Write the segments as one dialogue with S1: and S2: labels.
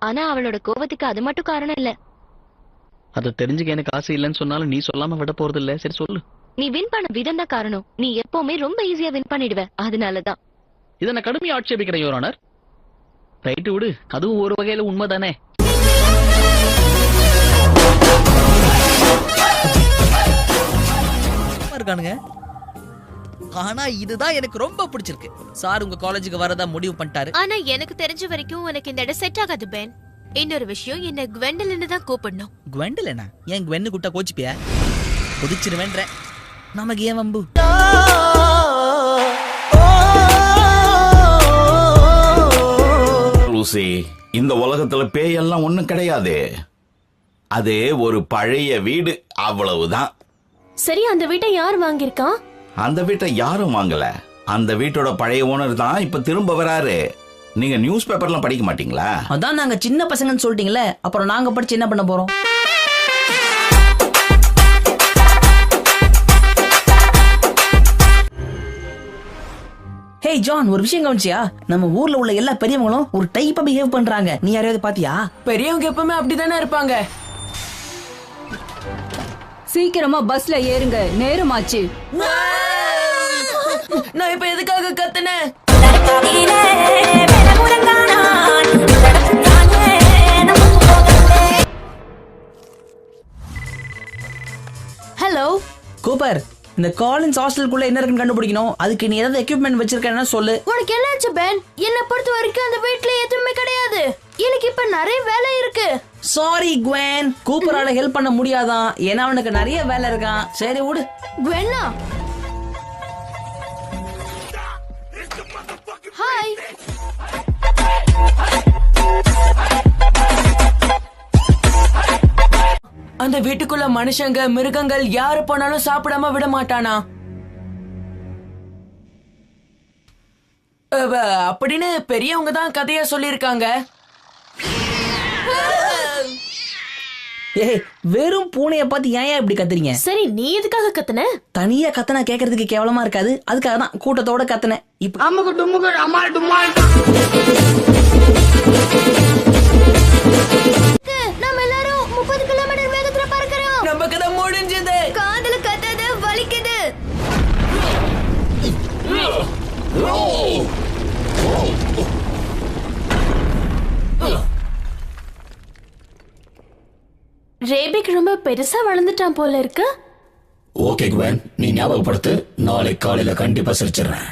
S1: ஆனா அவளோட கோவத்துக்கு அது மட்டும் காரணம் இல்ல.
S2: அதை தெரிஞ்சுக்க எனக்கு ஆசை இல்லைன்னு சொன்னாலும் நீ சொல்லாம விட போறது இல்ல. சரி சொல்லு.
S1: நீ வின் பண்ண விதம் தான் காரணம். நீ எப்பவுமே ரொம்ப ஈஸியா வின் பண்ணிடுவ, அதனாலதான்.
S2: இதை நான் கடுமையா ஆட்சேபிக்கிறேன் யுவர் ஆனர். ரைட்டு விடு, அதுவும் ஒரு வகையில உண்மைதானே.
S3: இருக்கானுங்க. ஆனா இதுதான் எனக்கு ரொம்ப பிடிச்சிருக்கு. சார் உங்க காலேஜுக்கு வரதா முடிவு பண்ணிட்டாரு.
S4: ஆனா எனக்கு தெரிஞ்ச வரைக்கும் உனக்கு இந்த இடம் செட் ஆகாது பென். இன்னொரு விஷயம், என்ன குவெண்டலின்னு தான் கூப்பிடணும்.
S3: குவெண்டலனா? ஏன் குவென்னு கூட்டா கோச்சிப்பியா? கொதிச்சிருவேன்ற. நமக்கு ஏன் வம்பு?
S5: லூசி, இந்த உலகத்துல பேயெல்லாம் ஒண்ணும் கிடையாது. அது ஒரு பழைய வீடு, அவ்வளவுதான்.
S4: சரி, அந்த வீட்டை யார் வாங்கியிருக்கான்?
S5: அந்த வீட்டை யாரும் வாங்கல. அந்த வீட்டோட பழைய ஓனர் தான் இப்ப திரும்ப வராரு. நீங்க நியூஸ் பேப்பர்லாம் படிக்க மாட்டீங்களா?
S3: அதான் நாங்க சின்ன பசங்கன்னு சொல்லிட்டீங்களே, அப்புறம் நாங்க படிச்சு என்ன பண்ண போறோம்? ஹே ஜான், ஒரு விஷயம் கவனிச்சியா? நம்ம ஊர்ல உள்ள எல்லா பெரியவங்களும் ஒரு டைப்பா பிஹேவ் பண்றாங்க. நீ யாரையாவது பாத்தியா?
S6: பெரியவங்க எப்பவுமே அப்படிதானே இருப்பாங்க.
S7: சீக்கிரமா பஸ்ல ஏறுங்க, நேரமாச்சு.
S6: நான் இப்ப எதுக்காக கத்துனேன்?
S4: ஹலோ
S3: கூப்பர், இந்த காலின்ஸ் ஹாஸ்டலுக்குள்ள என்ன இருக்குன்னு கண்டுபிடிக்கணும். அதுக்கு நீ ஏதாவது எக்யூப்மெண்ட் வச்சிருக்கேன்னா சொல்லு.
S4: உனக்கு என்னாச்சு பென்? என்ன பொறுத்த வரைக்கும் அந்த வீட்ல எதுவுமே கிடையாது. எனக்கு இப்ப நிறைய வேலை இருக்கு.
S3: சாரி குவென், கூப்பரால ஹெல்ப் பண்ண முடியாதான். ஏன்னா அவனுக்கு நிறைய வேலை இருக்கான். சரி விடு.
S4: குவென்னா, ஹாய்.
S6: அந்த வீட்டுக்குள்ள மனுஷங்க, மிருகங்கள் யாரு போனாலும் சாப்பிடாம விட மாட்டானா? அப்படின்னு பெரியவங்க தான் கதையா சொல்லிருக்காங்க.
S3: ஏய், வெறும் பூனைய பார்த்து ஏன் இப்படி கத்துறீங்க?
S4: சரி, நீ எதுக்காக கத்துன?
S3: தனியா கத்தனா கேக்குறதுக்கு கேவலமா இருக்காது, அதுக்காக தான் கூட்டத்தோட கத்துனேன். இப்ப
S4: நம்ம எல்லாரும் 30 கிலோமீட்டர் வேகத்துல பறக்கறோம்.
S6: நம்ம கதை முடிஞ்சது.
S4: காதுல கத்தாத, வலிக்குது. ரேபிக் ரொம்ப பெருசா வளர்ந்துட்டான் போல இருக்கு.
S8: ஓகே குவென், நீ ஞாபகப்படுத்து. நாளை காலையில கண்டிப்பா சிரிச்சிடுறேன்.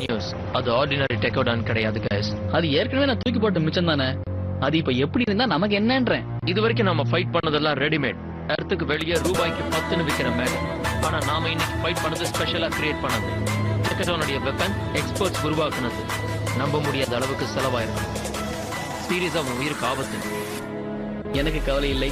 S2: நியூஸ், அது ஆர்டினரி டெக்கோடான் கிடையாது கைஸ். அது ஏற்கனவே நான் தூக்கி போட்ட மிச்சம் தானே. அது இப்ப எப்படி இருந்தா நமக்கு என்னன்றேன்.
S9: இது வரைக்கும் நாம ஃபைட் பண்ணதெல்லாம் ரெடிமேட். இடத்துக்கு வெளியே ரூபாய்க்கு 10ன்னு விற்கிற மேட். ஆனா நாம இன்னைக்கு ஃபைட் பண்ணது ஸ்பெஷலா கிரியேட் பண்ணது. டெக்கடானுடைய வெப்பன் எக்ஸ்பர்ட்ஸ் உருவாக்குனது. நம்ப முடியாத அளவுக்கு செலவாயிரும். சீரியஸா உன் உயிருக்கு ஆபத்து.
S2: எனக்கு கவலை இல்லை.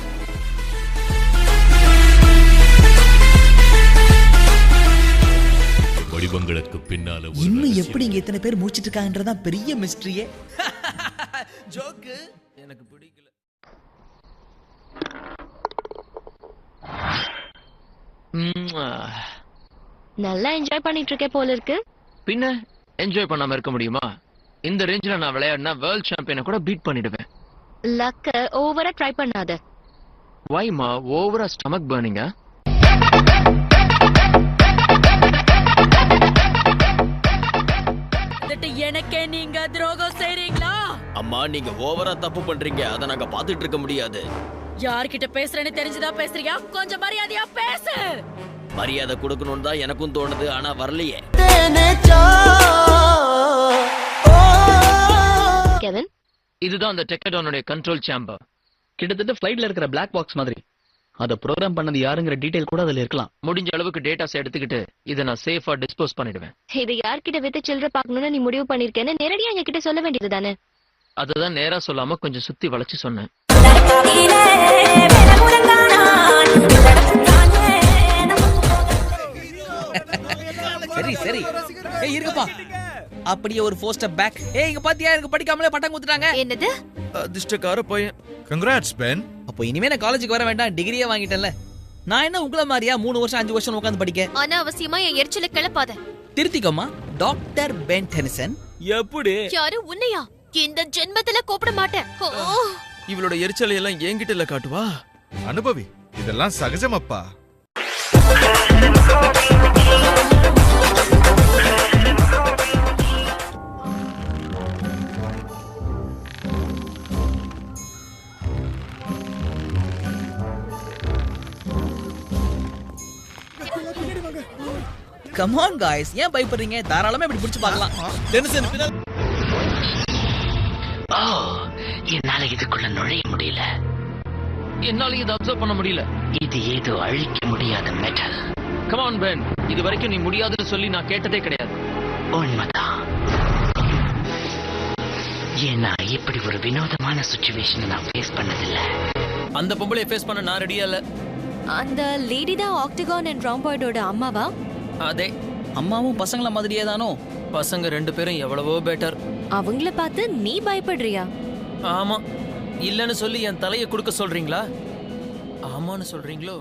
S10: வடிவங்களுக்கு பின்னால
S3: இன்னும் எப்படி இங்க எத்தனை பேர் முடிச்சிட்டு இருக்காங்கன்றதான் பெரிய மிஸ்டரியே.
S6: ஜோக்கு எனக்கு பிடிக்கல.
S1: நல்லா என்ஜாய் பண்ணிட்டு இருக்கே போல இருக்கு.
S9: பின்ன என்ஜாய் பண்ணாம இருக்க முடியுமா? இந்த ரேஞ்சில நான் விளையாடினா வேர்ல்ட் சாம்பியனை கூட பீட் பண்ணிடுவேன்.
S1: லக்க ஓவரா ட்ரை பண்ணாத.
S9: வைமா ஓவரா ஸ்டமக் பர்னிங்கா?
S6: எனக்கே நீங்க துரோகம் செய்றீங்களா?
S11: அம்மா, நீங்க ஓவரா தப்பு பண்றீங்க. அத நாங்க பாத்துட்டு இருக்க முடியாது.
S6: யார்கிட்ட பேசுறேன்னு தெரிஞ்சுதான் பேசுறியா? கொஞ்சம் மரியாதையா பேசு.
S11: மரியாதை கொடுக்கணும்னு தான் எனக்கும் தோணுது, ஆனா வரலையே.
S1: கெவின்,
S9: இதுதான் அந்த டெக்கடானுடைய கண்ட்ரோல் சேம்பர்.
S2: கிட்டத்தட்ட ஃபிளைட்ல இருக்கிற பிளாக் பாக்ஸ் மாதிரி. அத ப்ரோகிராம் பண்ணது யாருங்கிற டீடைல் கூட அதுல இருக்கலாம்.
S9: முடிஞ்ச அளவுக்கு டேட்டாஸ் எடுத்துக்கிட்டு இதை நான் சேஃபா டிஸ்போஸ் பண்ணிடுவேன்.
S1: இது யார்கிட்ட வித்து சில்லற பாக்கணும்னு நீ முடிவு பண்ணிருக்கேன்னு நேரடியா எங்க கிட்ட சொல்ல வேண்டியது தானே.
S9: அததான் நேரா சொல்லாம கொஞ்சம் சுத்தி வளைச்சு சொன்னேன்.
S3: சரி சரி, ஏய் இருங்கப்பா. அப்படியே ஒரு 4 ஸ்டெப் பேக். ஏய் இங்க பாத்தியா, எனக்கு படிக்காமலே பட்டம் குடுத்துட்டாங்க.
S4: என்னது?
S11: அதிர்ஷ்டக்கார பையன்.
S10: Congrats Ben.
S3: அப்போ இனிமே நான் காலேஜுக்கு வர வேண்டாம், டிகிரியே வாங்கிட்டேன்ல. நான் என்ன உங்கள மாதிரியா 3 வருஷம் 5 வருஷம் உட்கார்ந்து படிக்க?
S4: அனாவசியமா என் எரிச்சலை கிளப்பாத.
S3: திருத்திக்கோமா. Doctor Ben Dennison.
S11: எப்படி
S1: யாரு உன்னையா? இந்த ஜென்மத்துல கூப்பிட மாட்டேன்.
S11: இவளோட எரிச்சலை எல்லாம் என்கிட்ட இல்ல காட்டுவா.
S10: அனுபவி, இதெல்லாம் சகஜமப்பா.
S3: கம் ஆன் गाइस, ஏன் பயப்படுறீங்க? தாராளமா இப்படி பிடிச்சு பார்க்கலாம். டெனிசன்
S2: என்னால இதுக்குள்ள நுழைய முடியல.
S9: என்னால இதை அப்சர்வ் பண்ண முடியல.
S2: இது ஏதோ அழிக்க முடியாத மெட்டல்.
S9: கம் ஆன் பென், இது வரைக்கும் நீ முடியாதுன்னு சொல்லி நான் கேட்டதே கிடையாது.
S2: உண்மைதான். ஏன்னா இப்படி ஒரு வினோதமான சிச்சுவேஷனை நான் ஃபேஸ் பண்ணதில்லை.
S11: அந்த பொம்பளைய ஃபேஸ் பண்ண நான் ரெடியா இல்ல.
S1: அந்த லேடி தான் ஆக்டகான் அண்ட் ராம்பாய்டோட அம்மாவா?
S11: அதே
S3: அம்மாவும் பசங்கள மாதிரியே தானோ?
S11: பசங்க 2 பேரும் எவ்வளவோ பெட்டர்.
S1: அவங்கள பார்த்து நீ பயப்படுறியா?
S11: ஆமா, இல்லன்னு சொல்லி என் தலையை கொடுக்க சொல்றீங்களா? ஆமான்னு சொல்றீங்களோ?